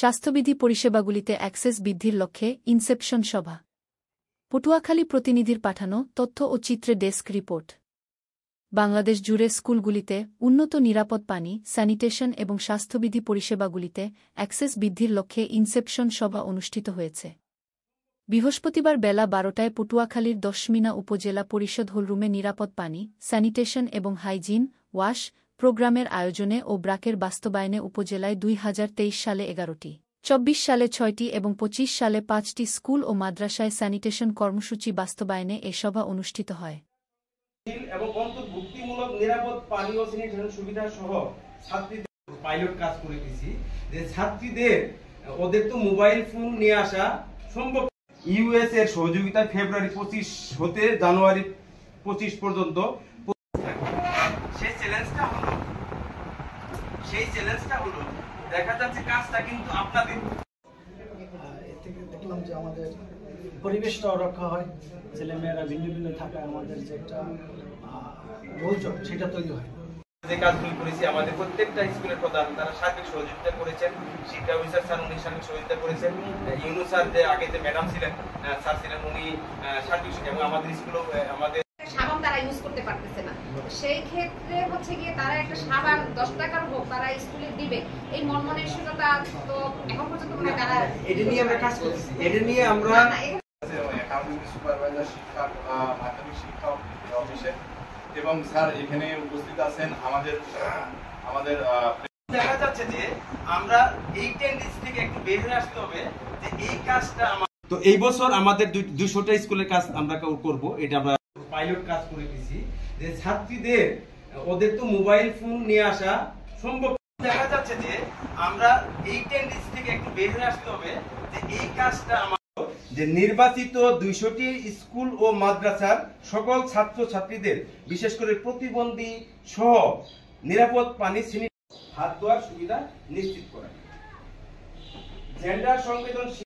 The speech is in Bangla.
স্বাস্থ্যবিধি পরিষেবাগুলিতে অ্যাক্সেস বৃদ্ধির লক্ষ্যে ইনসেপশন সভা। পটুয়াখালী প্রতিনিধির পাঠানো তথ্য ও চিত্রে ডেস্ক রিপোর্ট। বাংলাদেশ জুড়ে স্কুলগুলিতে উন্নত নিরাপদ পানি, স্যানিটেশন এবং স্বাস্থ্যবিধি পরিষেবাগুলিতে অ্যাক্সেস বৃদ্ধির লক্ষ্যে ইনসেপশন সভা অনুষ্ঠিত হয়েছে। বৃহস্পতিবার বেলা ১২টায় পটুয়াখালীর দশমিনা উপজেলা পরিষদ হলরুমে নিরাপদ পানি, স্যানিটেশন এবং হাইজিন ওয়াশ প্রোগ্রামের আয়োজনে ও ব্রাকের বাস্তবায়নে উপজেলায় ২০২৩ সালে ১১টি, ২৪ সালে ৬টি এবং ২৫ সালে ৫টি স্কুল ও মাদ্রাসায় স্যানিটেশন কর্মসূচি বাস্তবায়নে এ সভা অনুষ্ঠিত হয়। এবং অন্তর্ভুক্তিমূলক নিরাপদ পানি ও স্যানিটেশন সুবিধা সহ ছাত্রীদের পাইলট কাজ করে দিয়েছি যে ছাত্রীদের ওদের তো মোবাইল ফোন নিয়ে আসা সম্ভব। ইউএস এর সহযোগিতায় ফেব্রুয়ারি ২৫ হতে জানুয়ারি ২৫ পর্যন্ত সেই চ্যালেঞ্জটা হলো দেখা যাচ্ছে কাজটা কিন্তু আপনাদের। এর থেকে দেখলাম যে আমাদের পরিবেশটাও রক্ষা হয়, ছেলেমেয়েরা ভিন্ন ভিন্ন থাকায় আমাদের যে একটা গোলযোগ সেটা তৈরি হয়। যে কাজগুলি করেছি আমাদের প্রত্যেকটা স্কুলের প্রধান তারা সার্বিক সহযোগিতা করেছেন। শিক্ষা অফিসার স্যার উনি সার্বিক সহযোগিতা করেছেন। ইউনু স্যার যে আগে যে ম্যাডাম ছিলেন স্যার ছিলেন উনি সার্বিক এবং আমাদের স্কুলও আমাদের সাবান তারা ইউজ করতে পারতেছে না। সেই ক্ষেত্রে হচ্ছে গিয়ে তারা একটা সাবান ১০ টাকার হোক তারা স্কুলে দিবে, এই মনমানসিকতা তো এখন পর্যন্ত মনে হয় তারা এটা নিয়ে আমরা কাজ করছি। এটা নিয়ে আমরা অ্যাকাউন্টিং সুপারভাইজার শিক্ষা মাধ্যমিক শিক্ষা অফিসে এবং স্যার এখানে উপস্থিত আছেন। আমাদের দেখা যাচ্ছে যে আমরা এই টেন্ডেন্সি থেকে একটু বের হয়ে আসতে হবে যে এই কাজটা তো এই বছর আমাদের ২০০টা স্কুলের কাজ আমরা করব। এটা আমরা পাইলট কাজ করে দিয়েছি যে ছাত্রীদের ওদের তো মোবাইল ফোন নিয়ে আসা সম্ভব। দেখা যাচ্ছে যে আমরা এই টেন্ডেন্সি থেকে একটু বের হয়ে আসতে হবে যে এই কাজটা যে নির্বাচিত ২০০টি স্কুল ও মাদ্রাসার সকল ছাত্র ছাত্রীদের বিশেষ করে প্রতিবন্ধী সহ নিরাপদ পানি হাত ধোয়ার সুবিধা নিশ্চিত করা, জেন্ডার সংবেদনশীল